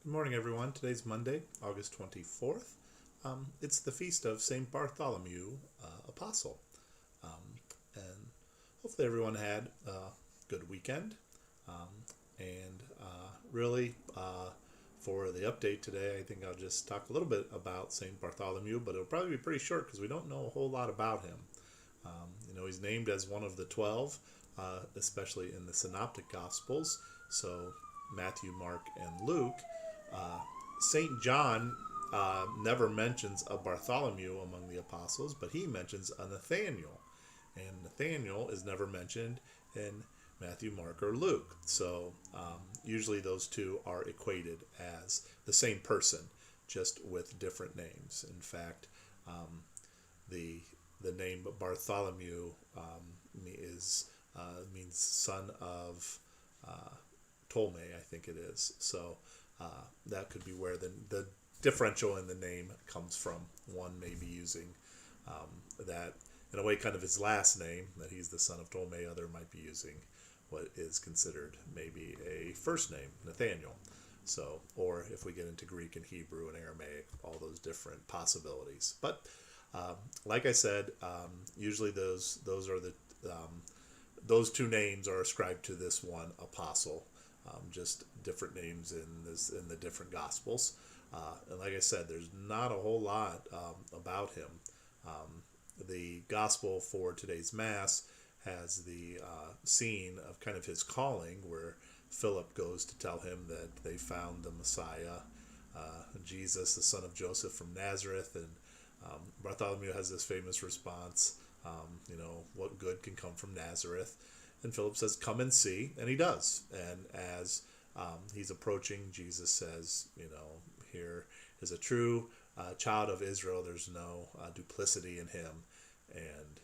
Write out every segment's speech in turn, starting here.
Good morning, everyone. Today's Monday, August 24th. It's the feast of St. Bartholomew, Apostle. And hopefully, everyone had a good weekend. And really, for the update today, I think I'll just talk a little bit about St. Bartholomew, but it'll probably be pretty short because we don't know a whole lot about him. He's named as one of the 12, especially in the Synoptic Gospels. So, Matthew, Mark, and Luke. St. John never mentions a Bartholomew among the apostles, but he mentions a Nathaniel. And Nathaniel is never mentioned in Matthew, Mark, or Luke. So usually those two are equated as the same person, just with different names. In fact, the name Bartholomew is means son of Ptolemy, I think it is. So that could be where the differential in the name comes from. One may be using that in a way kind of his last name, that he's the son of Ptolemy. Other might be using what is considered maybe a first name, Nathaniel. So, or if we get into Greek and Hebrew and Aramaic, all those different possibilities. But like I said, usually those are the those two names are ascribed to this one apostle. Just different names in the different gospels, and like I said, there's not a whole lot about him. The gospel for today's mass has the scene of kind of his calling, where Philip goes to tell him that they found the Messiah, Jesus, the son of Joseph from Nazareth, and Bartholomew has this famous response, what good can come from Nazareth? And Philip says, come and see, and he does. And as he's approaching, Jesus says, here is a true child of Israel. There's no duplicity in him. And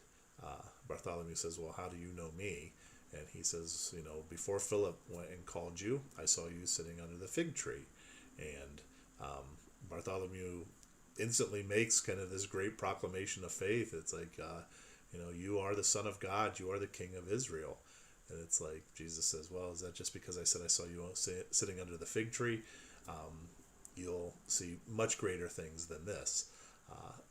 Bartholomew says, well, how do you know me? And he says, before Philip went and called you, I saw you sitting under the fig tree. And Bartholomew instantly makes kind of this great proclamation of faith. It's like, you are the Son of God. You are the King of Israel. And it's like Jesus says, well, is that just because I said I saw you sitting under the fig tree? You'll see much greater things than this.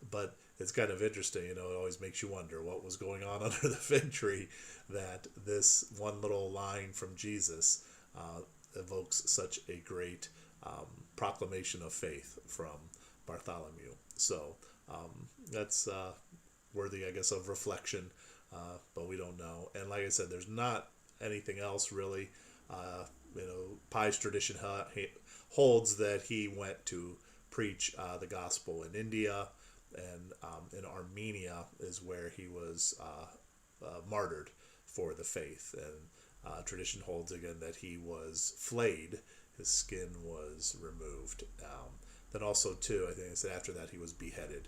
But it's kind of interesting, it always makes you wonder what was going on under the fig tree, that this one little line from Jesus evokes such a great proclamation of faith from Bartholomew. So that's worthy, I guess, of reflection, but we don't know. And like I said, there's not anything else really. Pious tradition holds that he went to preach the gospel in India, and in Armenia is where he was martyred for the faith. And tradition holds again that he was flayed, his skin was removed. Then also too, I think it's after that he was beheaded.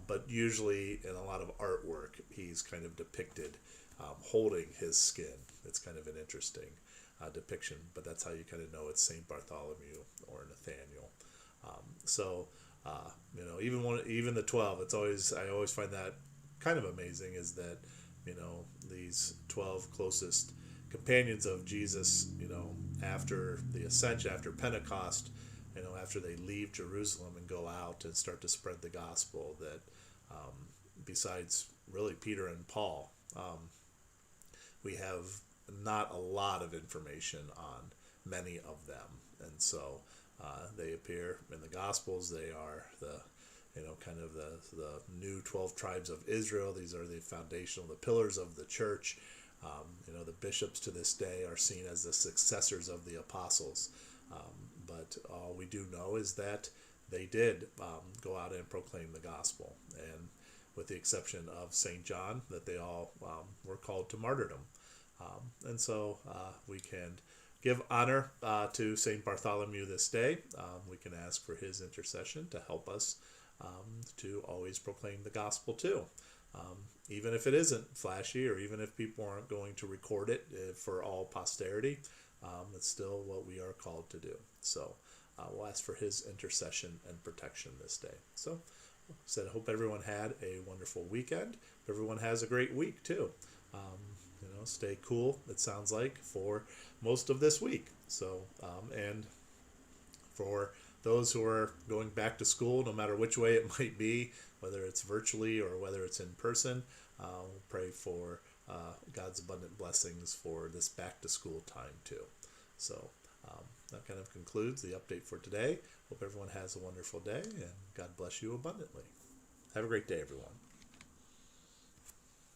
But usually in a lot of artwork, he's kind of depicted holding his skin. It's kind of an interesting depiction, but that's how you kind of know it's Saint Bartholomew or Nathaniel. Even the 12, I always find that kind of amazing, is that these 12 closest companions of Jesus, after the Ascension, after Pentecost, after they leave Jerusalem and go out and start to spread the gospel, that besides really Peter and Paul, we have not a lot of information on many of them. And so they appear in the Gospels. They are the kind of the new 12 tribes of Israel. These are the foundational, the pillars of the church. The bishops to this day are seen as the successors of the apostles. But all we do know is that they did go out and proclaim the gospel. And with the exception of St. John, that they all were called to martyrdom. And so we can give honor to St. Bartholomew this day. We can ask for his intercession to help us to always proclaim the gospel too. Even if it isn't flashy, or even if people aren't going to record it for all posterity, it's still what we are called to do. So we'll ask for his intercession and protection this day. So I hope everyone had a wonderful weekend. Everyone has a great week too. Stay cool, it sounds like, for most of this week. So, and for those who are going back to school, no matter which way it might be, whether it's virtually or whether it's in person, we'll pray for God's abundant blessings for this back to school time too. So that kind of concludes the update for today. Hope everyone has a wonderful day, and God bless you abundantly. Have a great day, everyone.